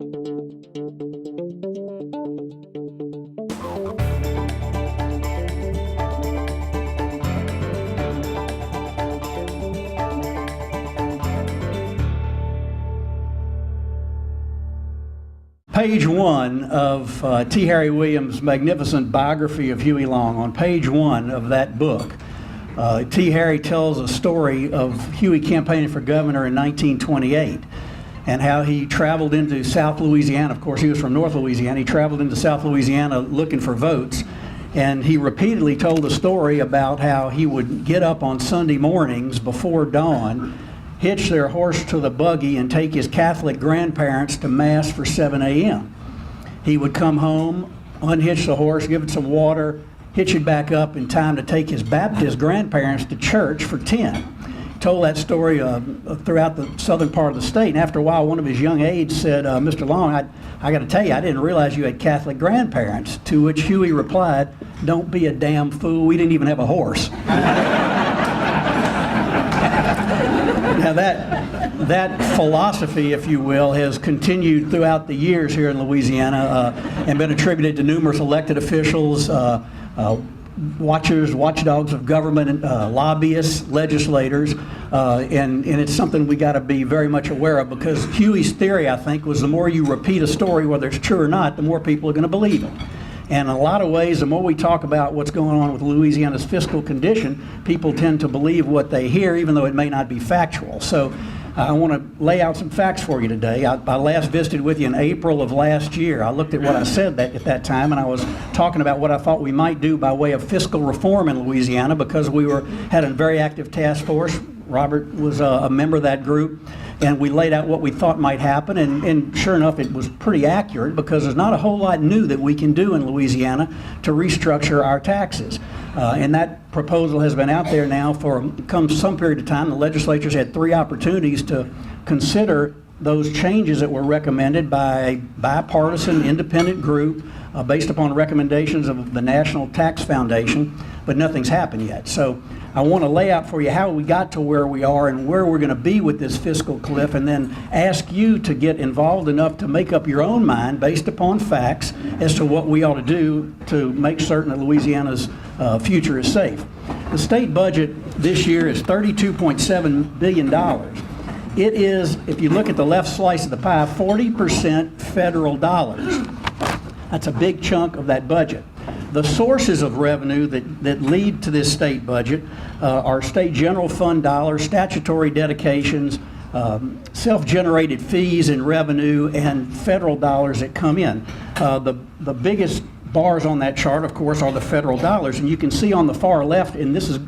Page 1 of T. Harry Williams' magnificent biography of Huey Long, on page 1 of that book, T. Harry tells a story of Huey campaigning for governor in 1928 and how he traveled into South Louisiana. Of course, he was from North Louisiana. He traveled into South Louisiana looking for votes, and he repeatedly told a story about how he would get up on Sunday mornings before dawn, hitch their horse to the buggy, and take his Catholic grandparents to Mass for 7 a.m. He would come home, unhitch the horse, give it some water, hitch it back up in time to take his Baptist grandparents to church for 10. He told that story throughout the southern part of the state, and after a while one of his young aides said, Mr. Long, I got to tell you, I didn't realize you had Catholic grandparents, to which Huey replied, "Don't be a damn fool, we didn't even have a horse." Now that philosophy, if you will, has continued throughout the years here in Louisiana and been attributed to numerous elected officials, watchdogs of government, lobbyists, legislators, and it's something we got to be very much aware of, because Huey's theory, I think, was the more you repeat a story, whether it's true or not, the more people are going to believe it. And in a lot of ways, the more we talk about what's going on with Louisiana's fiscal condition, people tend to believe what they hear, even though it may not be factual. So I want to lay out some facts for you today. I last visited with you in April of last year. I looked at what I said at that time, and I was talking about what I thought we might do by way of fiscal reform in Louisiana, because we had a very active task force. Robert was a member of that group, and we laid out what we thought might happen, and sure enough, it was pretty accurate, because there's not a whole lot new that we can do in Louisiana to restructure our taxes. And that proposal has been out there now for some period of time. The legislature's had 3 opportunities to consider those changes that were recommended by a bipartisan independent group based upon recommendations of the National Tax Foundation, but nothing's happened yet. So I want to lay out for you how we got to where we are and where we're going to be with this fiscal cliff, and then ask you to get involved enough to make up your own mind based upon facts as to what we ought to do to make certain that Louisiana's future is safe. The state budget this year is $32.7 billion. It is, if you look at the left slice of the pie, 40% federal dollars. That's a big chunk of that budget. The sources of revenue that lead to this state budget are state general fund dollars, statutory dedications, self-generated fees and revenue, and federal dollars that come in. The biggest bars on that chart, of course, are the federal dollars, and you can see on the far left, and this is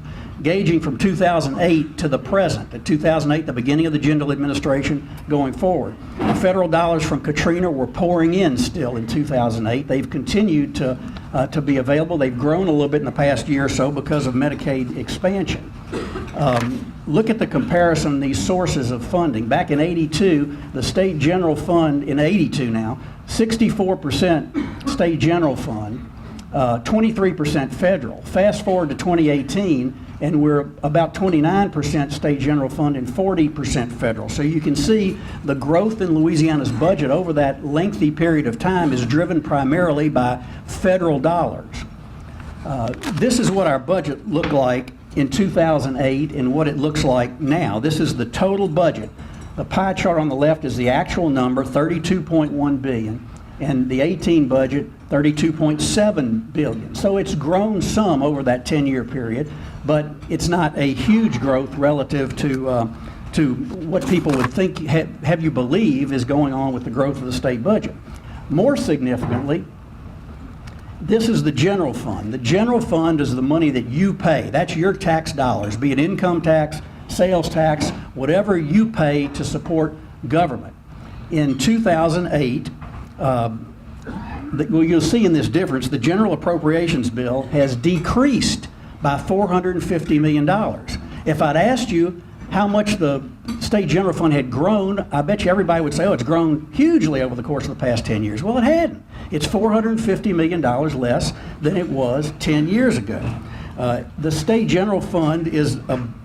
gauging from 2008 to the present. At 2008, the beginning of the Jindal administration, going forward. The federal dollars from Katrina were pouring in still in 2008. They've continued to be available. They've grown a little bit in the past year or so because of Medicaid expansion. Look at the comparison of these sources of funding. Back in '82, the state general fund, in '82 now, 64% state general fund, 23% federal. Fast forward to 2018, and we're about 29% state general fund and 40% federal. So you can see the growth in Louisiana's budget over that lengthy period of time is driven primarily by federal dollars. This is what our budget looked like in 2008 and what it looks like now. This is the total budget. The pie chart on the left is the actual number, $32.1 billion, and the 18 budget, $32.7 billion. So it's grown some over that 10-year period, but it's not a huge growth relative to what people would think, have you believe is going on with the growth of the state budget. More significantly, this is the general fund. The general fund is the money that you pay. That's your tax dollars, be it income tax, sales tax, whatever you pay to support government. In 2008, you'll see in this difference, the general appropriations bill has decreased by $450 million. If I'd asked you how much the state general fund had grown, I bet you everybody would say, oh, it's grown hugely over the course of the past 10 years. Well, it hadn't. It's $450 million less than it was 10 years ago. The state general fund is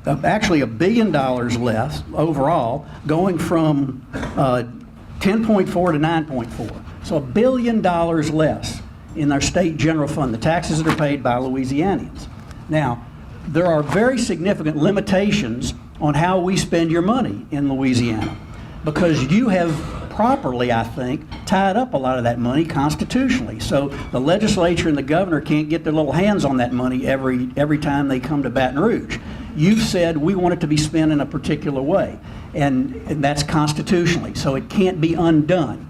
actually $1 billion less overall, going from 10 10.4 to 9.4. So $1 billion less in our state general fund, the taxes that are paid by Louisianians. Now, there are very significant limitations on how we spend your money in Louisiana, because you have properly, I think, tied up a lot of that money constitutionally. So the legislature and the governor can't get their little hands on that money every time they come to Baton Rouge. You've said we want it to be spent in a particular way, and that's constitutionally, so it can't be undone.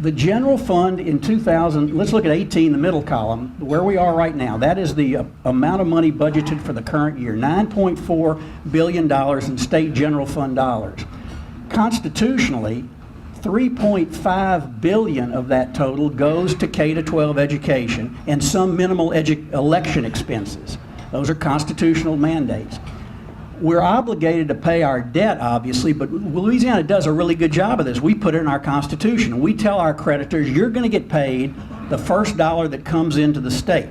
The general fund in 2000, let's look at 18, the middle column, where we are right now. That is the amount of money budgeted for the current year, $9.4 billion in state general fund dollars. Constitutionally, $3.5 billion of that total goes to K-12 education and some minimal election expenses. Those are constitutional mandates. We're obligated to pay our debt, obviously, but Louisiana does a really good job of this. We put it in our Constitution. We tell our creditors, you're going to get paid the first dollar that comes into the state.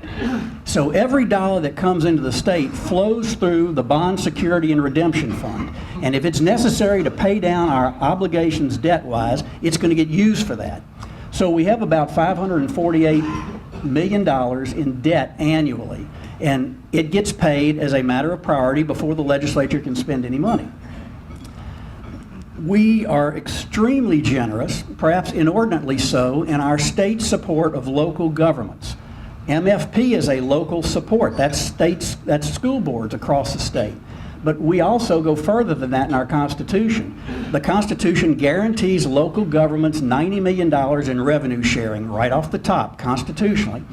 So every dollar that comes into the state flows through the Bond Security and Redemption Fund. And if it's necessary to pay down our obligations debt-wise, it's going to get used for that. So we have about $548 million in debt annually. And it gets paid as a matter of priority before the legislature can spend any money. We are extremely generous, perhaps inordinately so, in our state support of local governments. MFP is a local support. That's school boards across the state. But we also go further than that in our Constitution. The Constitution guarantees local governments $90 million in revenue sharing right off the top, constitutionally.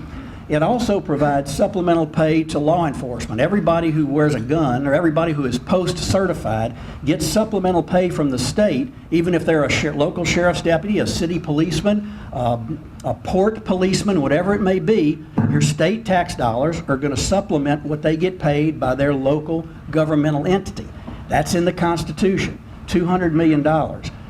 It also provides supplemental pay to law enforcement. Everybody who wears a gun or everybody who is post-certified gets supplemental pay from the state, even if they're a local sheriff's deputy, a city policeman, a port policeman, whatever it may be. Your state tax dollars are going to supplement what they get paid by their local governmental entity. That's in the Constitution, $200 million.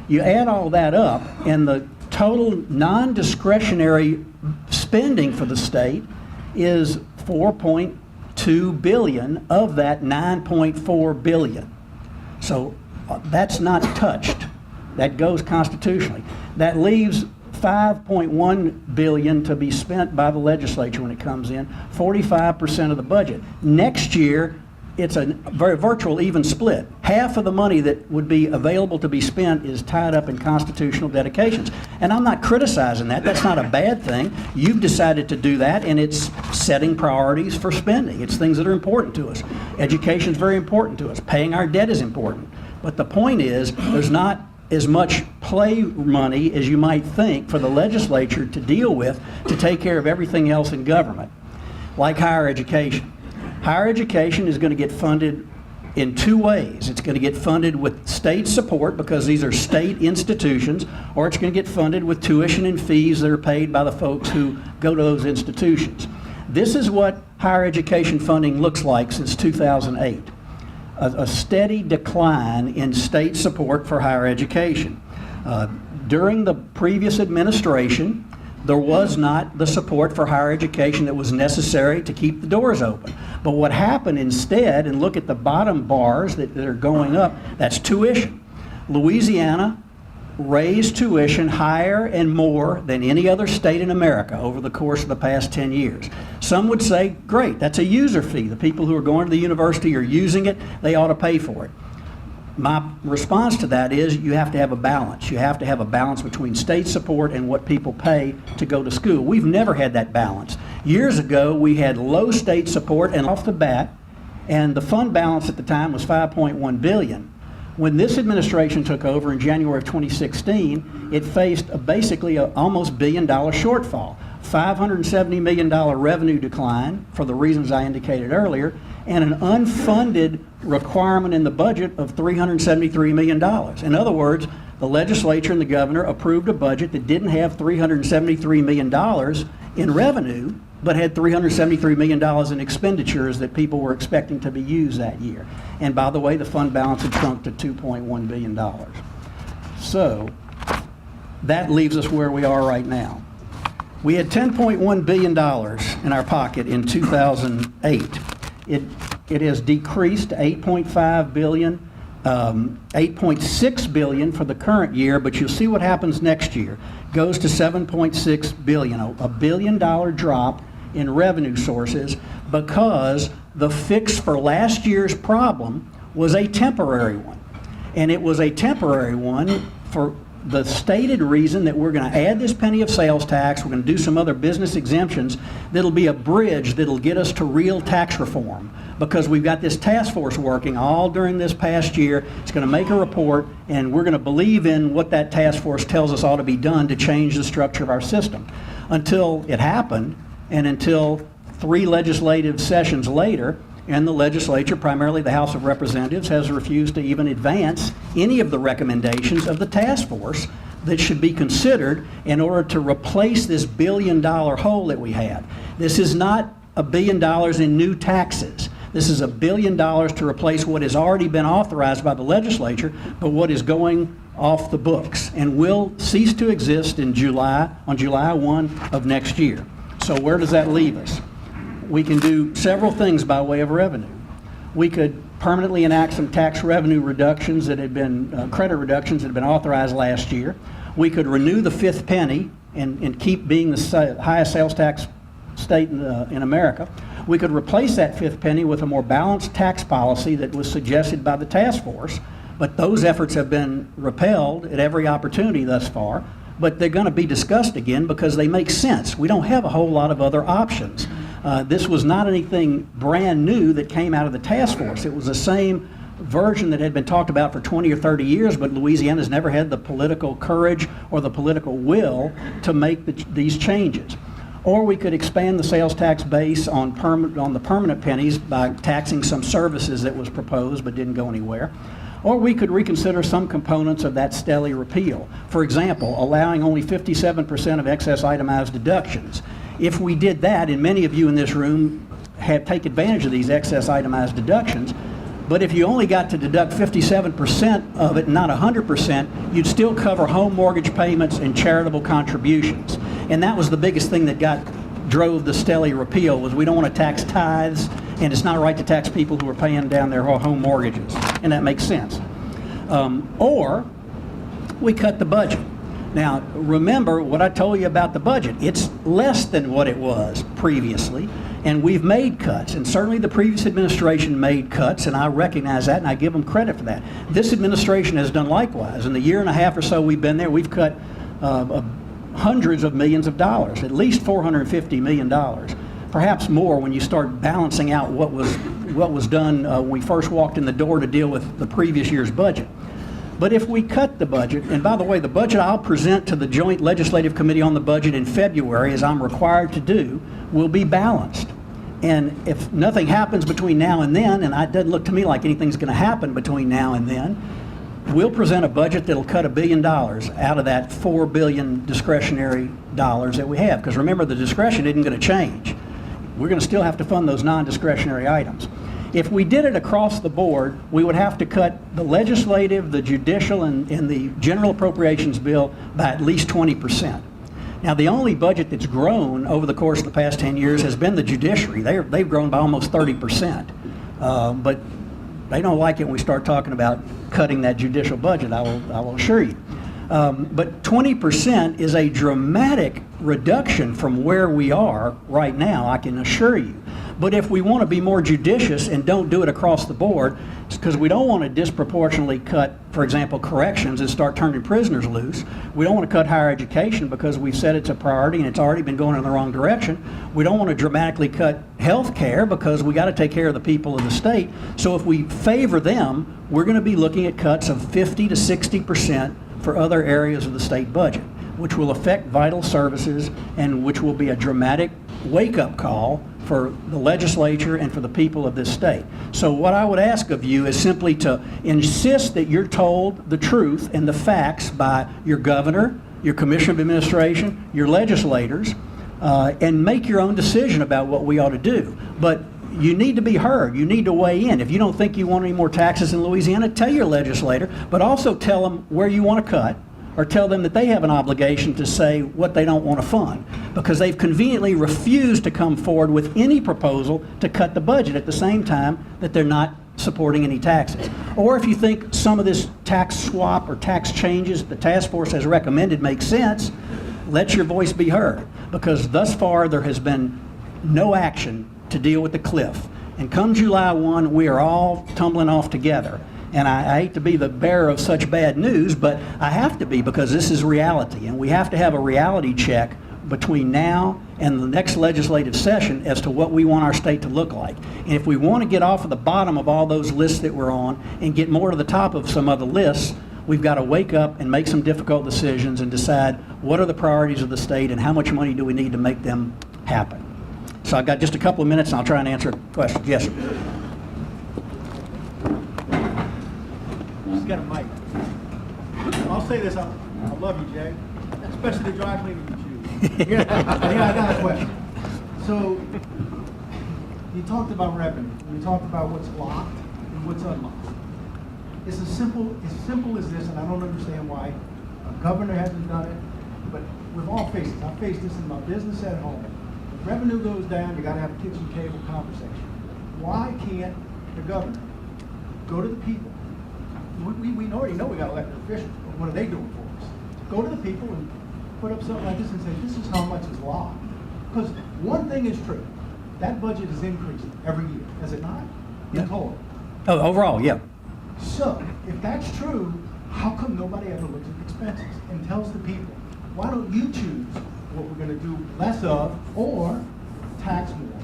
You add all that up, and the total non-discretionary spending for the state is $4.2 billion of that $9.4 billion. So that's not touched. That goes constitutionally. That leaves $5.1 billion to be spent by the legislature when it comes in, 45% of the budget. Next year, it's a very virtual even split. Half of the money that would be available to be spent is tied up in constitutional dedications. And I'm not criticizing that. That's not a bad thing. You've decided to do that, and it's setting priorities for spending. It's things that are important to us. Education is very important to us. Paying our debt is important. But the point is, there's not as much play money as you might think for the legislature to deal with to take care of everything else in government, like higher education. Higher education is going to get funded in two ways. It's going to get funded with state support because these are state institutions, or it's going to get funded with tuition and fees that are paid by the folks who go to those institutions. This is what higher education funding looks like since 2008. A steady decline in state support for higher education. During the previous administration, there was not the support for higher education that was necessary to keep the doors open. But what happened instead, and look at the bottom bars that are going up, that's tuition. Louisiana raised tuition higher and more than any other state in America over the course of the past 10 years. Some would say, great, that's a user fee. The people who are going to the university are using it, they ought to pay for it. My response to that is you have to have a balance. You have to have a balance between state support and what people pay to go to school. We've never had that balance. Years ago, we had low state support and off the bat, and the fund balance at the time was $5.1 billion. When this administration took over in January of 2016, it faced basically an almost $1 billion shortfall, $570 million revenue decline for the reasons I indicated earlier, and an unfunded requirement in the budget of $373 million. In other words, the legislature and the governor approved a budget that didn't have $373 million in revenue, but had $373 million in expenditures that people were expecting to be used that year. And by the way, the fund balance had shrunk to $2.1 billion. So that leaves us where we are right now. We had $10.1 billion in our pocket in 2008. It has decreased to $8.5 billion 8.6 billion for the current year, but you'll see what happens next year. Goes to 7.6 billion, a $1 billion drop in revenue sources, because the fix for last year's problem was a temporary one. And it was a temporary one for the stated reason that we're going to add this penny of sales tax, we're going to do some other business exemptions that'll be a bridge that'll get us to real tax reform, because we've got this task force working all during this past year. It's going to make a report, and we're going to believe in what that task force tells us ought to be done to change the structure of our system. Until it happened, and until 3 legislative sessions later, and the legislature, primarily the House of Representatives, has refused to even advance any of the recommendations of the task force that should be considered in order to replace this $1 billion hole that we had. This is not $1 billion in new taxes. This is $1 billion to replace what has already been authorized by the legislature, but what is going off the books and will cease to exist in on July 1 of next year. So where does that leave us? We can do several things by way of revenue. We could permanently enact some tax revenue reductions that had been, credit reductions that had been authorized last year. We could renew the 5th penny and keep being the highest sales tax state in America. We could replace that 5th penny with a more balanced tax policy that was suggested by the task force, but those efforts have been repelled at every opportunity thus far. But they're going to be discussed again because they make sense. We don't have a whole lot of other options. This was not anything brand new that came out of the task force. It was the same version that had been talked about for 20 or 30 years, but Louisiana's never had the political courage or the political will to make these changes. Or we could expand the sales tax base on the permanent pennies by taxing some services that was proposed but didn't go anywhere. Or we could reconsider some components of that stelly repeal. For example, allowing only 57% of excess itemized deductions. If we did that, and many of you in this room take advantage of these excess itemized deductions, but if you only got to deduct 57% of it, not 100%, you'd still cover home mortgage payments and charitable contributions. And that was the biggest thing that drove the stelly repeal, was we don't want to tax tithes, and it's not right to tax people who are paying down their home mortgages. And that makes sense. Or we cut the budget. Now, remember what I told you about the budget. It's less than what it was previously, and we've made cuts, and certainly the previous administration made cuts, and I recognize that, and I give them credit for that. This administration has done likewise. In the year and a half or so we've been there, we've cut hundreds of millions of dollars, at least $450 million, perhaps more when you start balancing out what was done when we first walked in the door to deal with the previous year's budget. But if we cut the budget, and by the way, the budget I'll present to the Joint Legislative Committee on the Budget in February, as I'm required to do, will be balanced. And if nothing happens between now and then, and it doesn't look to me like anything's going to happen between now and then, we'll present a budget that'll cut $1 billion out of that $4 billion discretionary dollars that we have. Because remember, the discretion isn't going to change. We're going to still have to fund those non-discretionary items. If we did it across the board, we would have to cut the legislative, the judicial, and the general appropriations bill by at least 20%. Now, the only budget that's grown over the course of the past 10 years has been the judiciary. They've grown by almost 30%. But they don't like it when we start talking about cutting that judicial budget, I will assure you. But 20% is a dramatic reduction from where we are right now, I can assure you. But if we want to be more judicious and don't do it across the board, it's because we don't want to disproportionately cut, for example, corrections and start turning prisoners loose. We don't want to cut higher education because we've said it's a priority and it's already been going in the wrong direction. We don't want to dramatically cut health care because we got to take care of the people of the state. So if we favor them, we're going to be looking at cuts of 50 to 60% for other areas of the state budget, which will affect vital services and which will be a dramatic wake-up call for the legislature and for the people of this state. So what I would ask of you is simply to insist that you're told the truth and the facts by your governor, your commissioner of administration, your legislators, and make your own decision about what we ought to do. But you need to be heard. You need to weigh in. If you don't think you want any more taxes in Louisiana, tell your legislator, but also tell them where you want to cut, or tell them that they have an obligation to say what they don't want to fund, because they've conveniently refused to come forward with any proposal to cut the budget at the same time that they're not supporting any taxes. Or if you think some of this tax swap or tax changes the task force has recommended make sense, let your voice be heard, because thus far there has been no action to deal with the cliff. And come July 1, we are all tumbling off together. And I hate to be the bearer of such bad news, but I have to be, because this is reality. And we have to have a reality check between now and the next legislative session as to what we want our state to look like. And if we want to get off of the bottom of all those lists that we're on and get more to the top of some other lists, we've got to wake up and make some difficult decisions and decide what are the priorities of the state and how much money do we need to make them happen. So I've got just a couple of minutes and I'll try and answer questions. Yes, sir. He's got a mic. I'll say this, I love you, Jay, especially the dry cleaning you choose. Yeah, I got a question. So, you talked about revenue, you talked about what's locked and what's unlocked. It's as simple as this, and I don't understand why a governor hasn't done it, but we've all faced it. I faced this in my business at home. If revenue goes down, you got to have a kitchen table conversation. Why can't the governor go to the people? We already know we got elected officials, but what are they doing for us? Go to the people and put up something like this and say, this is how much is locked. Because one thing is true, that budget is increasing every year, is it not? Yeah. In total. Oh, overall, yeah. So, if that's true, how come nobody ever looks at the expenses and tells the people, why don't you choose what we're going to do less of or tax more?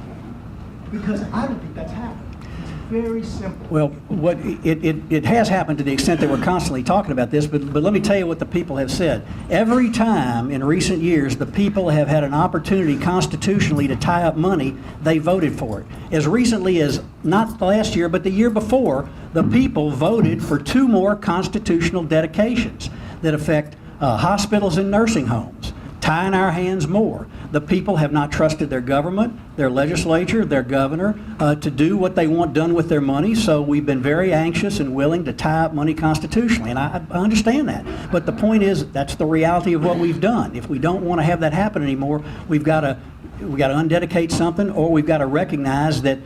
Because I don't think that's happening. It's very simple. Well, what it has happened to the extent that we're constantly talking about this, but let me tell you what the people have said. Every time in recent years the people have had an opportunity constitutionally to tie up money, they voted for it. As recently as, not last year, but the year before, the people voted for 2 more constitutional dedications that affect hospitals and nursing homes, tying our hands more. The people have not trusted their government, their legislature, their governor, to do what they want done with their money, so we've been very anxious and willing to tie up money constitutionally, and I understand that. But the point is, that's the reality of what we've done. If we don't want to have that happen anymore, we've got to undedicate something, or we've got to recognize that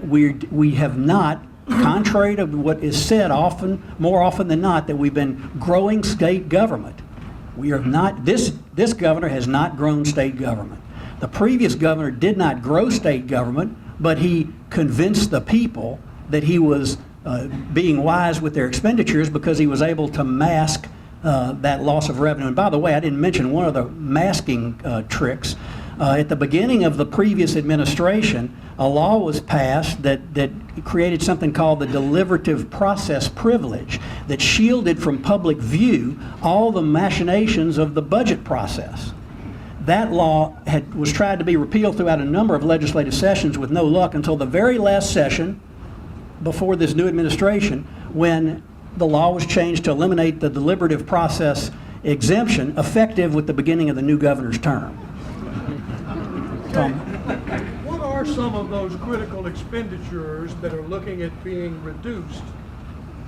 we have not, contrary to what is said more often than not, that we've been growing state government. We are not, this governor has not grown state government. The previous governor did not grow state government, but he convinced the people that he was being wise with their expenditures because he was able to mask that loss of revenue. And by the way, I didn't mention one of the masking tricks. At the beginning of the previous administration, a law was passed that created something called the deliberative process privilege that shielded from public view all the machinations of the budget process. That law was tried to be repealed throughout a number of legislative sessions with no luck until the very last session before this new administration, when the law was changed to eliminate the deliberative process exemption, effective with the beginning of the new governor's term. Tom? What are some of those critical expenditures that are looking at being reduced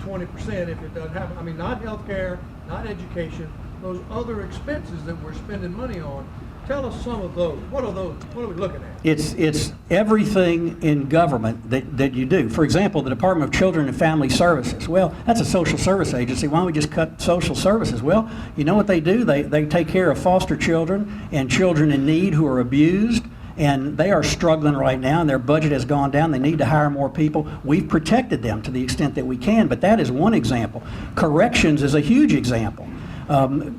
20% if it doesn't happen? I mean, not healthcare, not education, those other expenses that we're spending money on. Tell us some of those. What are those? What are we looking at? It's everything in government that you do. For example, the Department of Children and Family Services. Well, that's a social service agency. Why don't we just cut social services? Well, you know what they do? They take care of foster children and children in need who are abused, and they are struggling right now, and their budget has gone down. They need to hire more people. We've protected them to the extent that we can, but that is one example. Corrections is a huge example.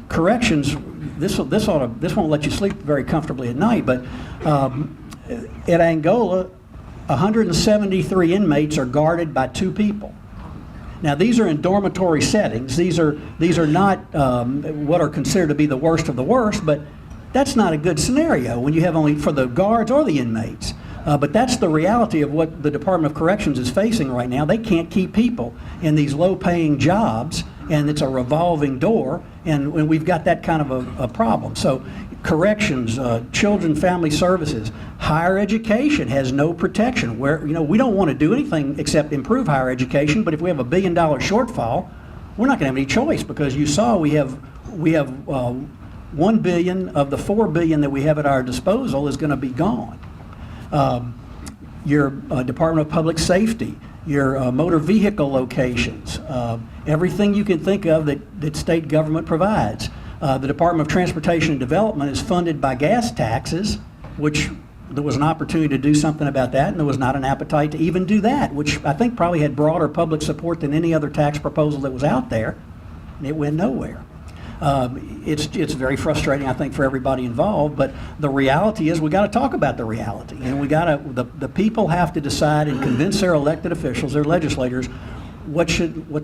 Corrections, this won't let you sleep very comfortably at night, but at Angola, 173 inmates are guarded by 2 people. Now, these are in dormitory settings. These are not what are considered to be the worst of the worst, but that's not a good scenario when you have only for the guards or the inmates. But that's the reality of what the Department of Corrections is facing right now. They can't keep people in these low-paying jobs, and it's a revolving door, and we've got that kind of a problem. So corrections, children, family services, higher education has no protection. Where we don't want to do anything except improve higher education, but if we have $1 billion shortfall, we're not going to have any choice, because you saw we have $1 billion of the $4 billion that we have at our disposal is going to be gone. Your Department of Public Safety your motor vehicle locations, everything you can think of that state government provides. The Department of Transportation and Development is funded by gas taxes, which there was an opportunity to do something about that, and there was not an appetite to even do that, which I think probably had broader public support than any other tax proposal that was out there, and it went nowhere. It's very frustrating, I think, for everybody involved, but the reality is we got to talk about the reality, and we got to, the people have to decide and convince their elected officials, their legislators, what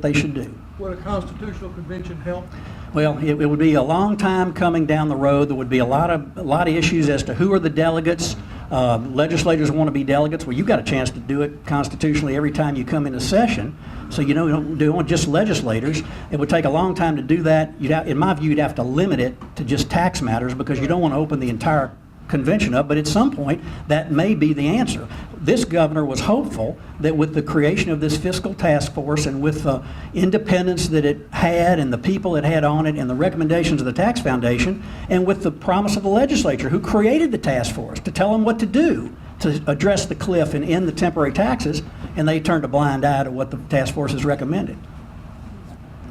they should do. Would a constitutional convention help? Well, it would be a long time coming down the road. There would be a lot of issues as to who are the delegates. Legislators want to be delegates. Well, you've got a chance to do it constitutionally every time you come into session. So you don't want just legislators. It would take a long time to do that. In my view, you'd have to limit it to just tax matters because you don't want to open the entire convention up, but at some point that may be the answer. This governor was hopeful that with the creation of this fiscal task force and with the independence that it had and the people it had on it and the recommendations of the tax foundation and with the promise of the legislature who created the task force to tell them what to do to address the cliff and end the temporary taxes, and they turned a blind eye to what the task force has recommended.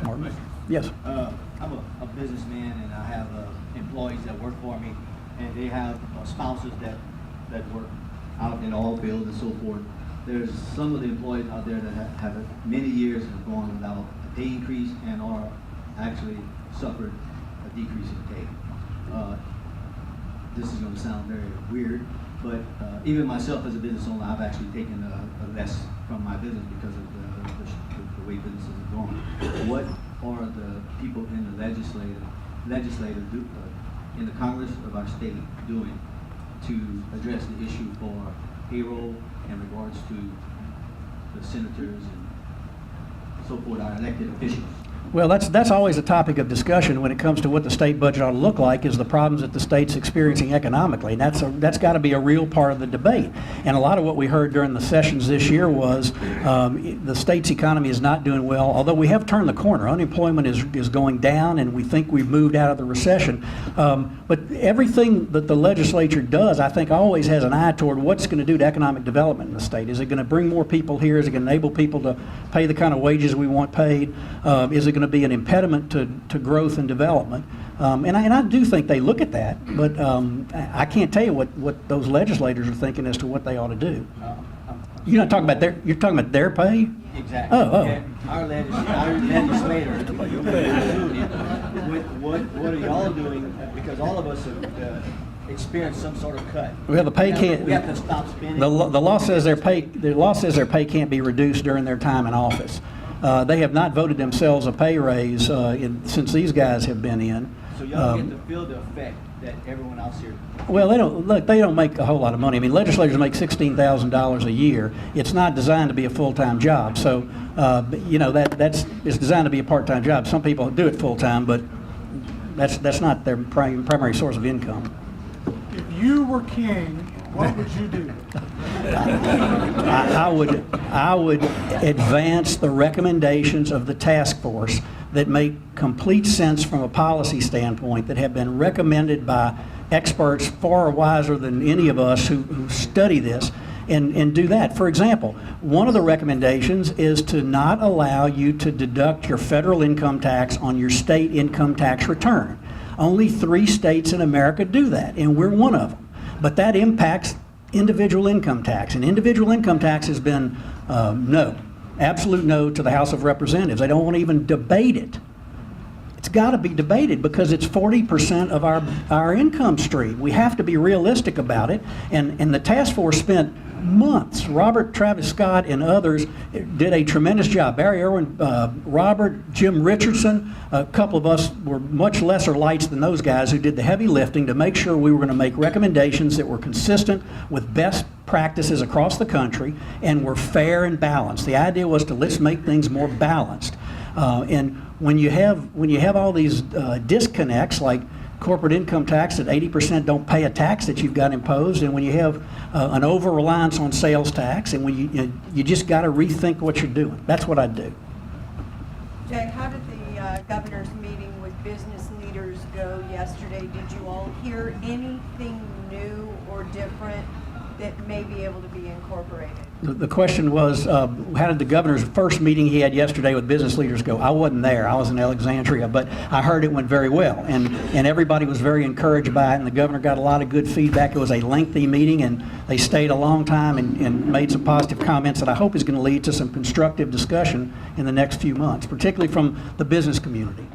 Martin? Yes. I'm a businessman and I have employees that work for me, and they have spouses that work out in all fields and so forth. There's some of the employees out there that have many years have gone without a pay increase and or actually suffered a decrease in pay. This is going to sound very weird, but even myself as a business owner, I've actually taken a less from my business because of the way businesses are going. What are the people in the legislative in the Congress of our state doing to address the issue for payroll in regards to the senators and so forth, our elected officials? Well, that's always a topic of discussion when it comes to what the state budget ought to look like, is the problems that the state's experiencing economically. And that's got to be a real part of the debate. And a lot of what we heard during the sessions this year was the state's economy is not doing well, although we have turned the corner. Unemployment is going down, and we think we've moved out of the recession. But everything that the legislature does, I think, always has an eye toward what's going to do to economic development in the state. Is it going to bring more people here? Is it going to enable people to pay the kind of wages we want paid? Is it going to be an impediment to growth and development? And I do think they look at that, but I can't tell you what those legislators are thinking as to what they ought to do. You're not talking about you're talking about their pay? Exactly. Oh. Okay. Our legislators, what are y'all doing? Because all of us have experienced some sort of cut. Well, the pay can't. We have to stop spending. The law says their pay. The law says their pay can't be reduced during their time in office. They have not voted themselves a pay raise since these guys have been in. So y'all get to feel the effect that everyone else here. Well, they don't make a whole lot of money. I mean, legislators make $16,000 a year. It's not designed to be a full-time job. So, it's designed to be a part-time job. Some people do it full-time, but that's not their primary source of income. If you were king, what would you do? I would advance the recommendations of the task force that make complete sense from a policy standpoint, that have been recommended by experts far wiser than any of us who study this, and do that. For example, one of the recommendations is to not allow you to deduct your federal income tax on your state income tax return. Only 3 states in America do that, and we're one of them. But that impacts individual income tax, and individual income tax has been absolute no to the House of Representatives. They don't want to even debate it. It's got to be debated because it's 40% of our income stream. We have to be realistic about it, and the task force spent months. Robert Travis Scott and others did a tremendous job. Barry Irwin, Robert, Jim Richardson, a couple of us were much lesser lights than those guys who did the heavy lifting to make sure we were going to make recommendations that were consistent with best practices across the country and were fair and balanced. The idea was to let's make things more balanced. And when you have all these disconnects, like corporate income tax that 80% don't pay a tax that you've got imposed, and when you have an over-reliance on sales tax, and when you just got to rethink what you're doing. That's what I'd do. Jay, how did the governor's meeting with business leaders go yesterday? Did you all hear anything new or different that may be able to be incorporated? The question was, how did the governor's first meeting he had yesterday with business leaders go? I wasn't there. I was in Alexandria, but I heard it went very well. And everybody was very encouraged by it, and the governor got a lot of good feedback. It was a lengthy meeting, and they stayed a long time and made some positive comments that I hope is going to lead to some constructive discussion in the next few months, particularly from the business community.